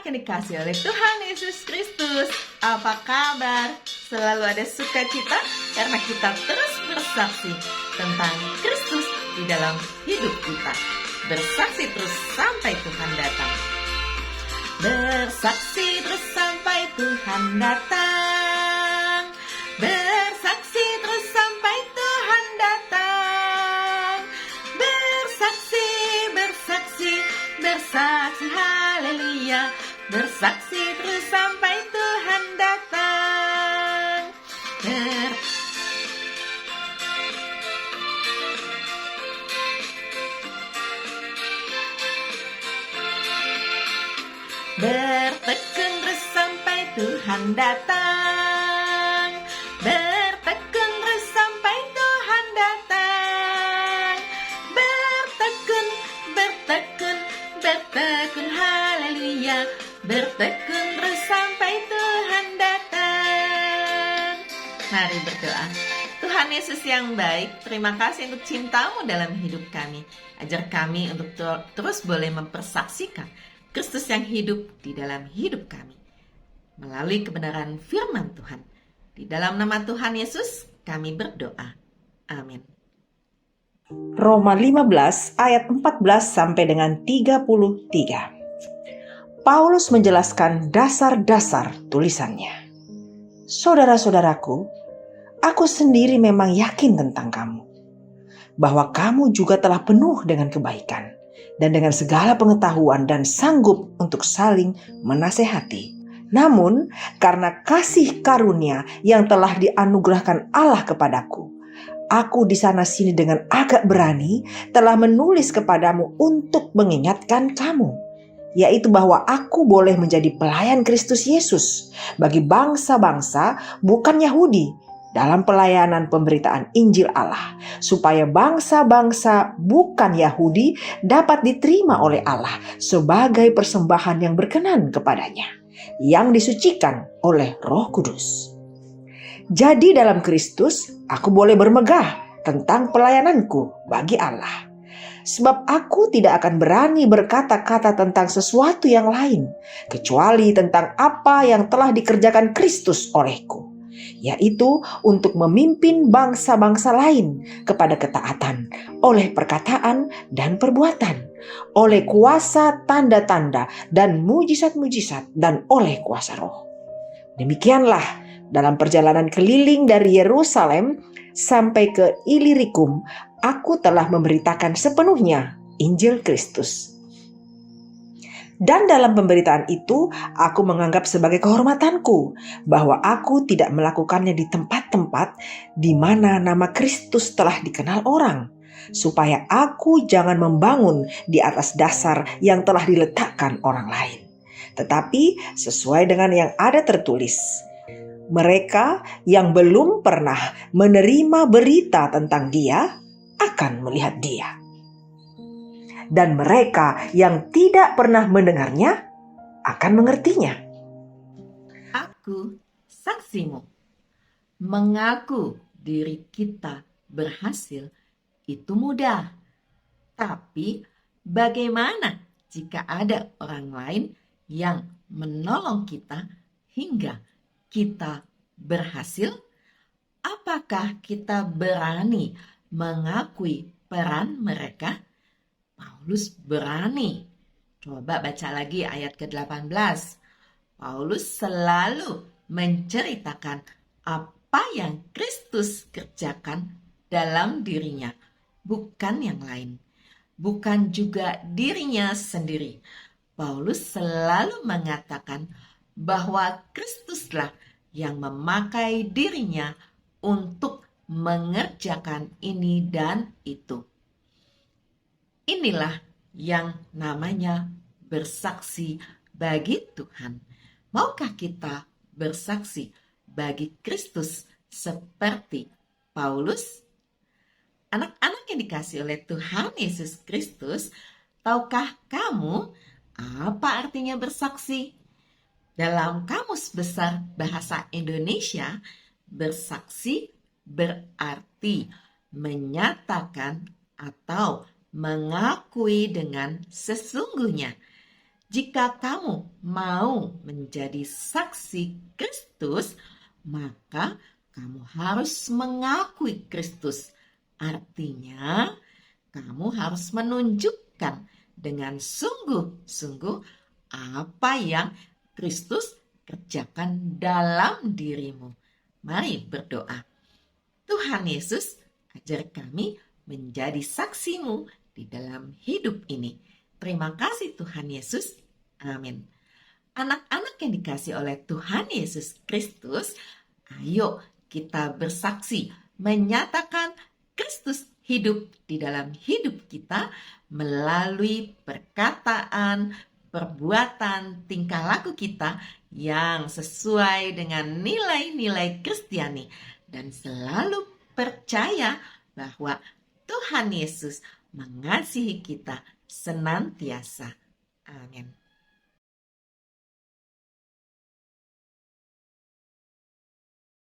yang dikasih oleh Tuhan Yesus Kristus, apa kabar? Selalu ada sukacita karena kita terus bersaksi tentang Kristus di dalam hidup kita. Bersaksi terus sampai Tuhan datang. Bersaksi terus sampai Tuhan datang. Bersaksi terus sampai Tuhan datang. Bersaksi, bersaksi, bersaksi, haleluya. Bersaksi terus sampai Tuhan datang. Bertekun terus sampai Tuhan datang. Bertekun terus sampai Tuhan datang. Bertekun, bertekun, bertekun, haleluya. Bertekun terus sampai Tuhan datang. Mari berdoa. Tuhan Yesus yang baik, terima kasih untuk cinta-Mu dalam hidup kami. Ajar kami untuk terus boleh mempersaksikan Kristus yang hidup di dalam hidup kami melalui kebenaran firman Tuhan. Di dalam nama Tuhan Yesus kami berdoa. Amin. Roma 15 ayat 14 sampai dengan 33. Paulus menjelaskan dasar-dasar tulisannya. Saudara-saudaraku, aku sendiri memang yakin tentang kamu, bahwa kamu juga telah penuh dengan kebaikan dan dengan segala pengetahuan dan sanggup untuk saling menasehati. Namun, karena kasih karunia yang telah dianugerahkan Allah kepadaku, aku di sana-sini dengan agak berani telah menulis kepadamu untuk mengingatkan kamu, yaitu bahwa aku boleh menjadi pelayan Kristus Yesus bagi bangsa-bangsa bukan Yahudi dalam pelayanan pemberitaan Injil Allah, supaya bangsa-bangsa bukan Yahudi dapat diterima oleh Allah sebagai persembahan yang berkenan kepadanya, yang disucikan oleh Roh Kudus. Jadi dalam Kristus aku boleh bermegah tentang pelayananku bagi Allah. Sebab aku tidak akan berani berkata-kata tentang sesuatu yang lain, kecuali tentang apa yang telah dikerjakan Kristus olehku, yaitu untuk memimpin bangsa-bangsa lain kepada ketaatan oleh perkataan dan perbuatan, oleh kuasa tanda-tanda dan mujizat-mujizat, dan oleh kuasa Roh. Demikianlah dalam perjalanan keliling dari Yerusalem sampai ke Ilirikum, aku telah memberitakan sepenuhnya Injil Kristus. Dan dalam pemberitaan itu, aku menganggap sebagai kehormatanku bahwa aku tidak melakukannya di tempat-tempat di mana nama Kristus telah dikenal orang, supaya aku jangan membangun di atas dasar yang telah diletakkan orang lain, tetapi sesuai dengan yang ada tertulis. Mereka yang belum pernah menerima berita tentang Dia akan melihat Dia. Dan mereka yang tidak pernah mendengarnya akan mengertinya. Aku saksimu. Mengaku diri kita berhasil itu mudah. Tapi bagaimana jika ada orang lain yang menolong kita hingga kita berhasil? Apakah kita berani mengakui peran mereka? Paulus berani. Coba baca lagi ayat ke-18. Paulus selalu menceritakan apa yang Kristus kerjakan dalam dirinya, bukan yang lain, bukan juga dirinya sendiri. Paulus selalu mengatakan bahwa Kristuslah yang memakai dirinya untuk mengerjakan ini dan itu. Inilah yang namanya bersaksi bagi Tuhan. Maukah kita bersaksi bagi Kristus seperti Paulus? Anak-anak yang dikasih oleh Tuhan Yesus Kristus, tahukah kamu apa artinya bersaksi? Dalam Kamus Besar Bahasa Indonesia, bersaksi berarti menyatakan atau mengakui dengan sesungguhnya. Jika kamu mau menjadi saksi Kristus, maka kamu harus mengakui Kristus. Artinya, kamu harus menunjukkan dengan sungguh-sungguh apa yang Kristus kerjakan dalam dirimu. Mari berdoa. Tuhan Yesus, ajar kami menjadi saksimu di dalam hidup ini. Terima kasih Tuhan Yesus. Amin. Anak-anak yang dikasih oleh Tuhan Yesus Kristus, ayo kita bersaksi menyatakan Kristus hidup di dalam hidup kita melalui perkataan, perbuatan, tingkah laku kita yang sesuai dengan nilai-nilai Kristiani dan selalu percaya bahwa Tuhan Yesus mengasihi kita senantiasa. Amin.